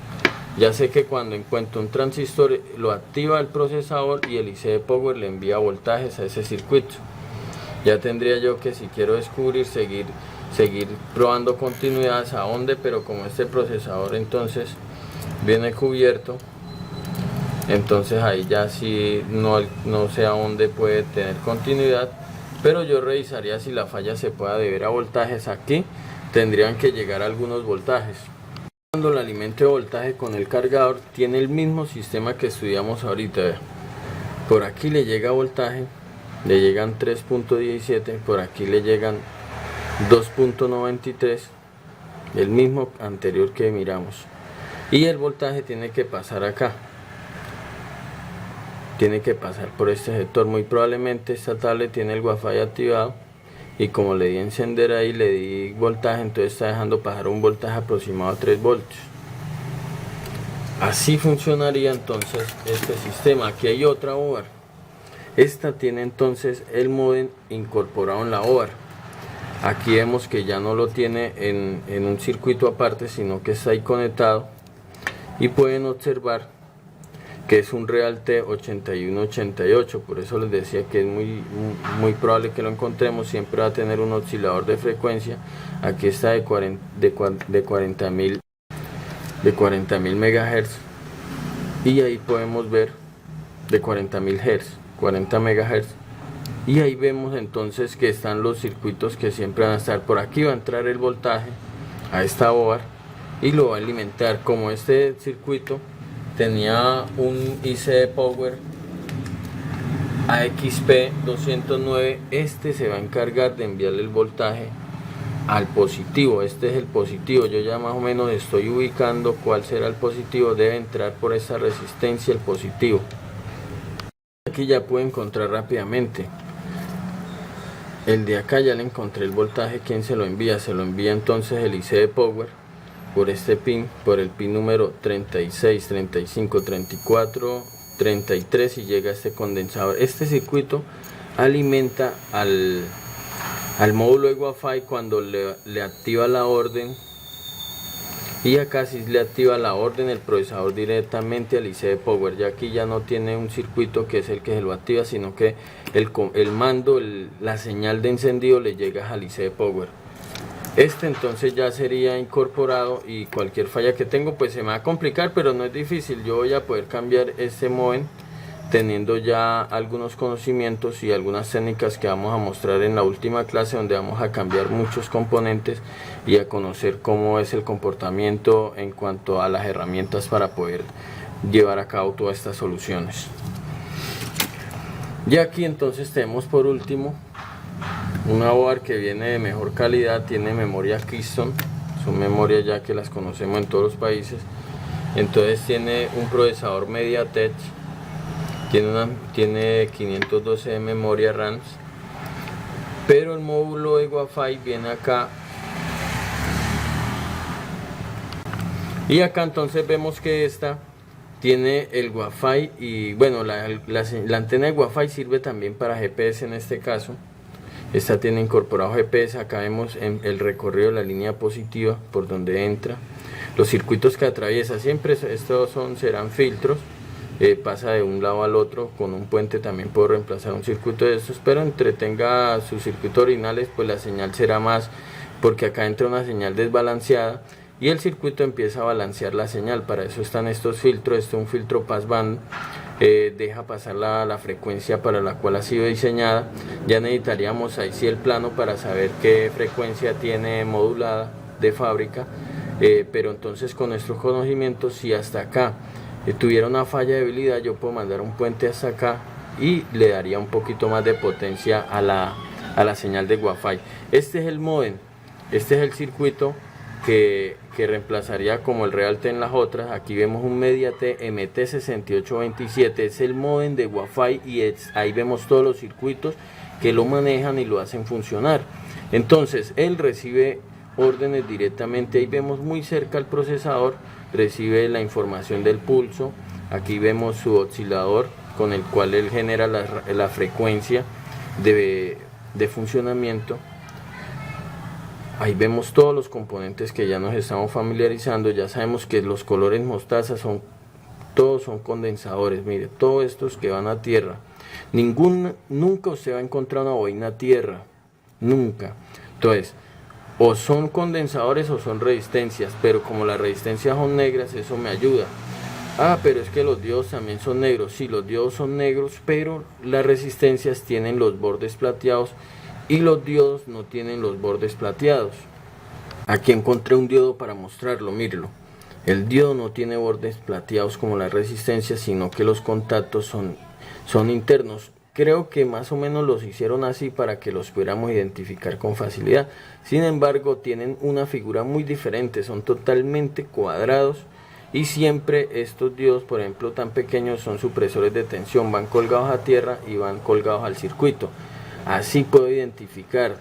Ya sé que cuando encuentro un transistor lo activa el procesador y el IC de power le envía voltajes a ese circuito. Ya tendría yo que, si quiero descubrir, seguir probando continuidades a dónde, pero como este procesador entonces viene cubierto, entonces ahí ya sí no sé a dónde puede tener continuidad, pero yo revisaría si la falla se puede deber a voltajes. Aquí tendrían que llegar algunos voltajes. Cuando le alimente voltaje con el cargador, tiene el mismo sistema que estudiamos ahorita. Por aquí le llega voltaje, le llegan 3.17, por aquí le llegan 2.93, el mismo anterior que miramos, y el voltaje tiene que pasar acá, tiene que pasar por este sector. Muy probablemente esta tablet tiene el Wi-Fi activado y como le di a encender ahí, le di voltaje, entonces está dejando pasar un voltaje aproximado a 3 voltios. Así funcionaría entonces este sistema. Aquí hay otra board. Esta tiene entonces el módem incorporado en la OAR. Aquí vemos que ya no lo tiene en un circuito aparte, sino que está ahí conectado, y pueden observar que es un Realtek 8188. Por eso les decía que es muy probable que lo encontremos. Siempre va a tener un oscilador de frecuencia. Aquí está de 40.000 MHz, y ahí podemos ver de 40.000 Hz, 40 MHz, y ahí vemos entonces que están los circuitos que siempre van a estar. Por aquí va a entrar el voltaje a esta OAR y lo va a alimentar. Como este circuito tenía un IC Power AXP209, este se va a encargar de enviarle el voltaje al positivo. Este es el positivo. Yo ya más o menos estoy ubicando cuál será el positivo. Debe entrar por esa resistencia el positivo. Aquí ya puedo encontrar rápidamente el de acá. Ya le encontré el voltaje. ¿Quién se lo envía? Se lo envía entonces el IC de Power por este pin, por el pin número 36, 35, 34, 33, y llega a este condensador. Este circuito alimenta al módulo de Wi-Fi cuando le activa la orden, y acá sí le activa la orden el procesador directamente al IC de Power. Ya aquí ya no tiene un circuito que es el que se lo activa, sino que el mando, la señal de encendido le llega al IC de Power. Este entonces ya sería incorporado, y cualquier falla que tengo pues se me va a complicar, pero no es difícil. Yo voy a poder cambiar este módem teniendo ya algunos conocimientos y algunas técnicas que vamos a mostrar en la última clase, donde vamos a cambiar muchos componentes y a conocer cómo es el comportamiento en cuanto a las herramientas para poder llevar a cabo todas estas soluciones. Y aquí entonces tenemos por último una OAR que viene de mejor calidad. Tiene memoria Keystone, son memorias ya que las conocemos en todos los países. Entonces tiene un procesador MediaTek, tiene 512 de memoria RAM, pero el módulo de Wi-Fi viene acá, y acá entonces vemos que esta tiene el Wi-Fi, y bueno, la antena de Wi-Fi sirve también para GPS en este caso. Esta tiene incorporado GPS. Acá vemos el recorrido de la línea positiva por donde entra, los circuitos que atraviesa. Siempre estos serán filtros. Pasa de un lado al otro. Con un puente también puedo reemplazar un circuito de estos, pero entretenga sus circuitos originales, pues la señal será más, porque acá entra una señal desbalanceada y el circuito empieza a balancear la señal. Para eso están estos filtros. Este es un filtro passband, deja pasar la frecuencia para la cual ha sido diseñada. Ya necesitaríamos ahí sí el plano para saber qué frecuencia tiene modulada de fábrica, pero entonces con nuestros conocimientos, si hasta acá tuviera una falla de debilidad, yo puedo mandar un puente hasta acá y le daría un poquito más de potencia a la señal de Wi-Fi. Este es el módem, este es el circuito que reemplazaría como el Realtek en las otras. Aquí vemos un MediaTek MT6827, es el módem de Wi-Fi, y ahí vemos todos los circuitos que lo manejan y lo hacen funcionar. Entonces él recibe órdenes directamente. Ahí vemos muy cerca al procesador, recibe la información del pulso. Aquí vemos su oscilador con el cual él genera la frecuencia de funcionamiento. Ahí vemos todos los componentes que ya nos estamos familiarizando. Ya sabemos que los colores mostaza todos son condensadores. Mire, todos estos que van a tierra. Nunca usted va a encontrar una bobina a tierra, nunca. Entonces, o son condensadores o son resistencias, pero como las resistencias son negras, eso me ayuda. Pero es que los diodos también son negros. Sí, los diodos son negros, pero las resistencias tienen los bordes plateados y los diodos no tienen los bordes plateados. Aquí encontré un diodo para mostrarlo, mírenlo. El diodo no tiene bordes plateados como las resistencias, sino que los contactos son internos. Creo que más o menos los hicieron así para que los pudiéramos identificar con facilidad. Sin embargo, tienen una figura muy diferente, son totalmente cuadrados, y siempre estos diodos, por ejemplo, tan pequeños, son supresores de tensión, van colgados a tierra y van colgados al circuito. Así puedo identificar.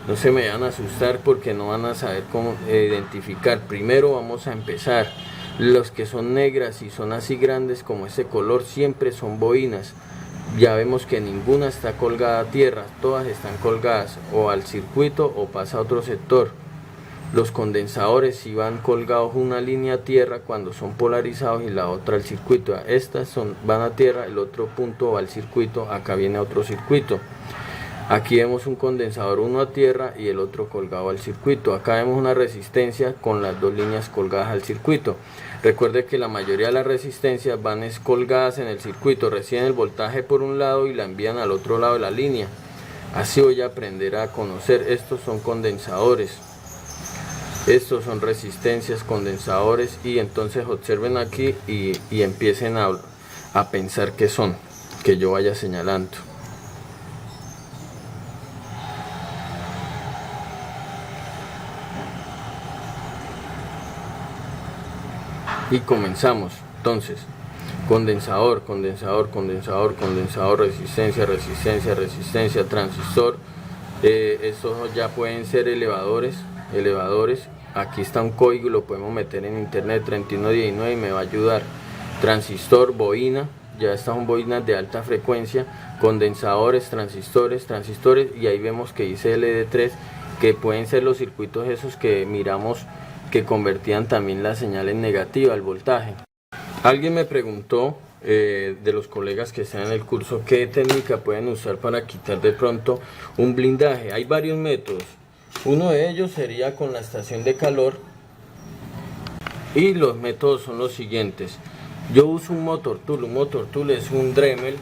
No se me van a asustar porque no van a saber cómo identificar. Primero vamos a empezar. Los que son negras y son así grandes como este color siempre son bobinas. Ya vemos que ninguna está colgada a tierra, todas están colgadas o al circuito o pasa a otro sector. Los condensadores sí van colgados una línea a tierra cuando son polarizados y la otra al circuito. Estas van a tierra, el otro punto va al circuito, acá viene otro circuito. Aquí vemos un condensador, uno a tierra y el otro colgado al circuito. Acá vemos una resistencia con las dos líneas colgadas al circuito. Recuerde que la mayoría de las resistencias van colgadas en el circuito, reciben el voltaje por un lado y la envían al otro lado de la línea. Así voy a aprender a conocer. Estos son condensadores, estos son resistencias, condensadores, y entonces observen aquí y empiecen a pensar qué son, que yo vaya señalando. Y comenzamos. Entonces, condensador, condensador, condensador, condensador, resistencia, resistencia, resistencia, transistor. Estos ya pueden ser elevadores. Aquí está un código, lo podemos meter en internet, 3119, y me va a ayudar. Transistor, bobina, ya están bobinas de alta frecuencia, condensadores, transistores, y ahí vemos que dice LD3, que pueden ser los circuitos esos que miramos, que convertían también la señal en negativa, el voltaje. Alguien me preguntó, de los colegas que están en el curso, qué técnica pueden usar para quitar de pronto un blindaje. Hay varios métodos. Uno de ellos sería con la estación de calor, y los métodos son los siguientes. Yo uso un motor tool es un Dremel,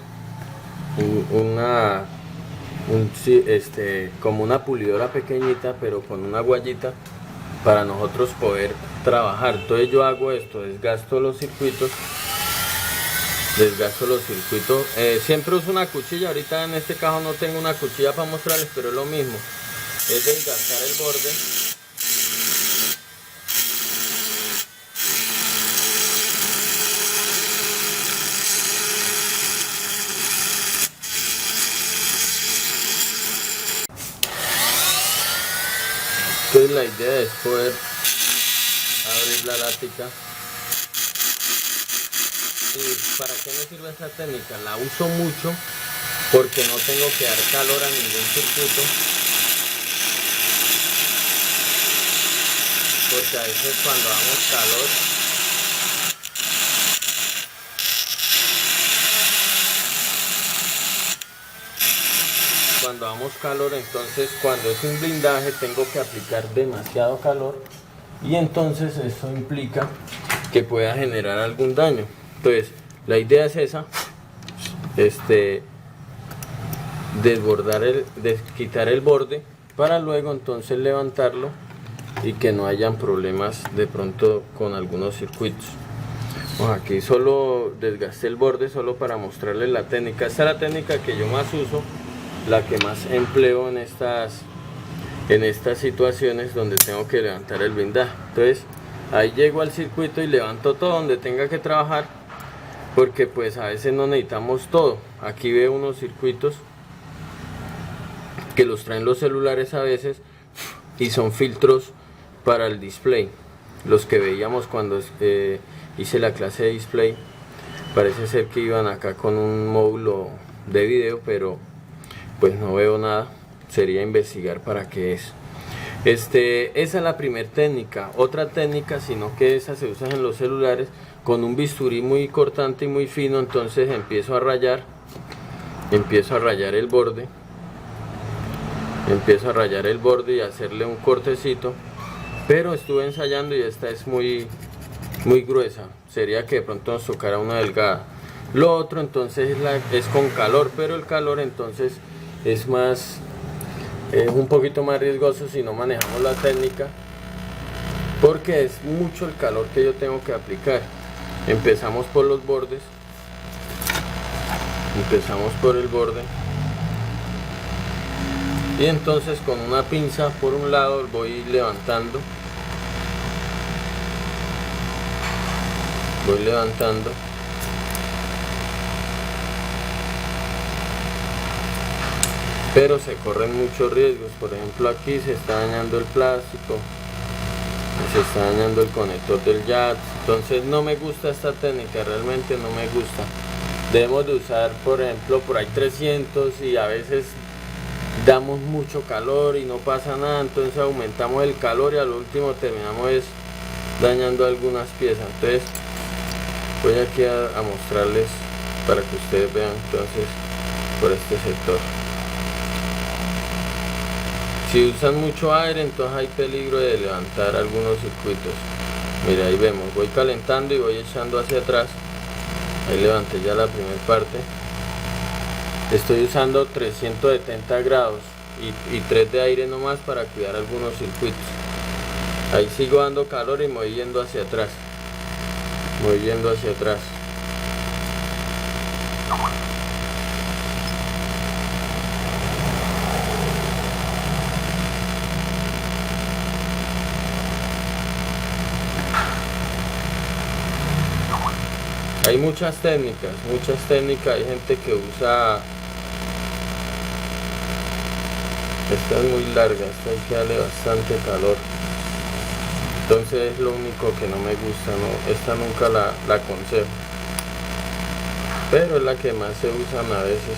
como una pulidora pequeñita pero con una guayita para nosotros poder trabajar. Entonces yo hago esto, desgasto los circuitos, siempre uso una cuchilla. Ahorita en este caso no tengo una cuchilla para mostrarles, pero es lo mismo, es desgastar el borde. Entonces la idea es poder abrir la lática. ¿Y para qué me sirve esta técnica? La uso mucho porque no tengo que dar calor a ningún circuito, porque a veces cuando damos calor, entonces cuando es un blindaje tengo que aplicar demasiado calor, y entonces eso implica que pueda generar algún daño. Entonces la idea es esa, quitar el borde para luego entonces levantarlo y que no hayan problemas de pronto con algunos circuitos. Aquí solo desgasté el borde solo para mostrarles la técnica. Esta es la técnica que yo más uso, la que más empleo en estas situaciones donde tengo que levantar el blindaje. Entonces ahí llego al circuito y levanto todo donde tenga que trabajar, porque pues a veces no necesitamos todo. Aquí veo unos circuitos que los traen los celulares a veces, y son filtros para el display, los que veíamos cuando hice la clase de display. Parece ser que iban acá con un módulo de video, pero pues no veo nada. Sería investigar para qué es. Esa es la primera técnica. Otra técnica, sino que esa se usa en los celulares, con un bisturí muy cortante y muy fino. Entonces empiezo a rayar el borde, y hacerle un cortecito, pero estuve ensayando y esta es muy gruesa, sería que de pronto nos tocara una delgada. Lo otro entonces es con calor, pero el calor entonces es un poquito más riesgoso si no manejamos la técnica, porque es mucho el calor que yo tengo que aplicar. Empezamos por los bordes, y entonces con una pinza por un lado voy levantando, pero se corren muchos riesgos. Por ejemplo, aquí se está dañando el plástico, se está dañando el conector del jack. Entonces no me gusta esta técnica, realmente no me gusta. debemos de usar, por ejemplo, por ahí 300 y a veces damos mucho calor y no pasa nada, entonces aumentamos el calor y al último terminamos dañando algunas piezas. Entonces voy aquí a mostrarles para que ustedes vean entonces por este sector. Si usan mucho aire, entonces hay peligro de levantar algunos circuitos. Mira, ahí vemos, voy calentando y voy echando hacia atrás. Ahí levanté ya la primera parte. Estoy usando 370 grados y 3 de aire nomás para cuidar algunos circuitos. Ahí sigo dando calor y me voy yendo hacia atrás. Voy yendo hacia atrás. Hay muchas técnicas, hay gente que usa, esta es muy larga, esta hay que darle bastante calor, entonces es lo único que no me gusta, esta nunca la aconsejo, pero es la que más se usan a veces.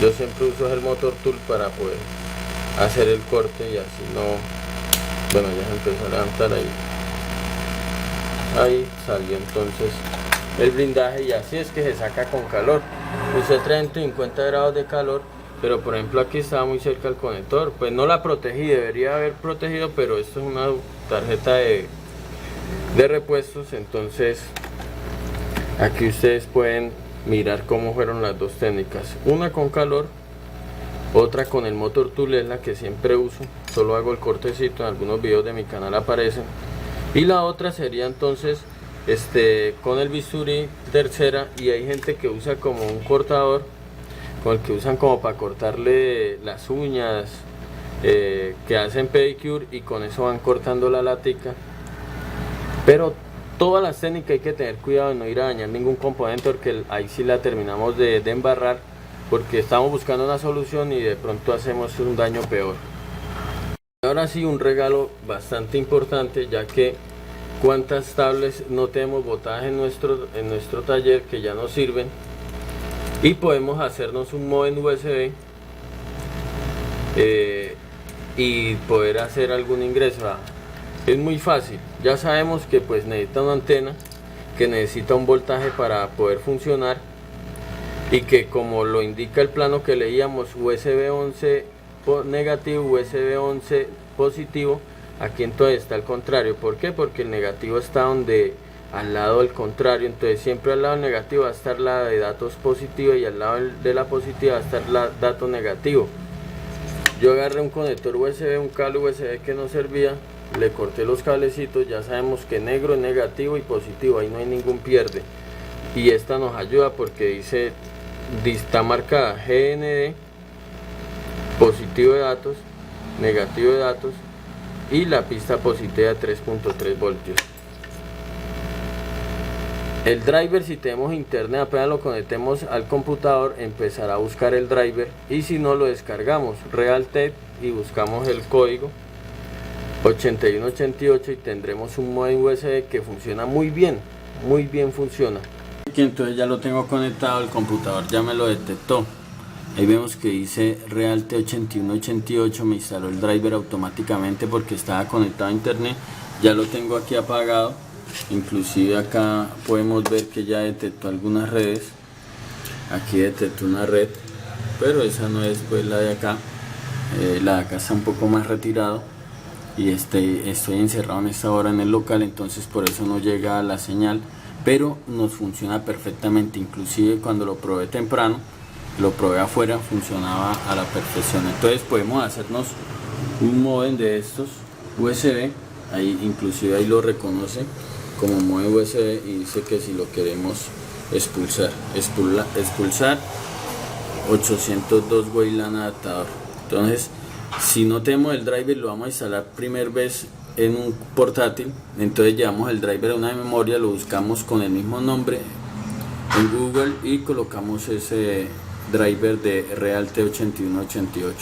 Yo siempre uso el motor tool para poder hacer el corte y así no, bueno, ya se empezó a levantar ahí salió entonces el blindaje y así es que se saca con calor. Usé 350 grados de calor, pero por ejemplo aquí estaba muy cerca el conector, pues no la protegí, debería haber protegido, pero esto es una tarjeta de repuestos, entonces aquí ustedes pueden mirar cómo fueron las dos técnicas, una con calor, otra con el motor tool, es la que siempre uso, solo hago el cortecito, en algunos videos de mi canal aparecen, y la otra sería entonces con el bisturí tercera, y hay gente que usa como un cortador con el que usan como para cortarle las uñas, que hacen pedicure, y con eso van cortando la latica. Pero todas las técnicas hay que tener cuidado de no ir a dañar ningún componente, porque ahí sí la terminamos de embarrar, porque estamos buscando una solución y de pronto hacemos un daño peor. Ahora sí, un regalo bastante importante, ya que cuántas tablets no tenemos botadas en nuestro taller que ya no sirven, y podemos hacernos un modem USB y poder hacer algún ingreso. Es muy fácil, ya sabemos que pues necesita una antena, que necesita un voltaje para poder funcionar, y que como lo indica el plano que leíamos, USB 11 negativo, USB 11 positivo. Aquí entonces está el contrario. ¿Por qué? Porque el negativo está al lado del contrario, entonces siempre al lado del negativo va a estar la de datos positiva y al lado de la positiva va a estar la dato negativo. Yo agarré un conector USB, un cable USB que no servía, le corté los cablecitos, ya sabemos que negro es negativo y positivo, ahí no hay ningún pierde, y esta nos ayuda porque está marcada GND, positivo de datos, negativo de datos, y la pista positiva de 3.3 voltios. El driver, si tenemos internet, apenas lo conectemos al computador, empezará a buscar el driver, y si no, lo descargamos Realtek y buscamos el código 8188 y tendremos un modem USB que funciona muy bien funciona. Aquí entonces ya lo tengo conectado, el computador ya me lo detectó. Ahí vemos que dice Realtek 8188, me instaló el driver automáticamente porque estaba conectado a internet. Ya lo tengo aquí apagado, inclusive acá podemos ver que ya detectó algunas redes. Aquí detectó una red, pero esa no es pues la de acá. La de acá está un poco más retirado y estoy encerrado en esta hora en el local, entonces por eso no llega la señal, pero nos funciona perfectamente. Inclusive cuando lo probé temprano, lo probé afuera, funcionaba a la perfección. Entonces podemos hacernos un modem de estos USB, ahí inclusive ahí lo reconoce como modem USB y dice que si lo queremos expulsar 802 Wayland adaptador. Entonces si no tenemos el driver, lo vamos a instalar primera vez en un portátil, entonces llevamos el driver a una memoria, lo buscamos con el mismo nombre en Google y colocamos ese driver de Realtek 8188.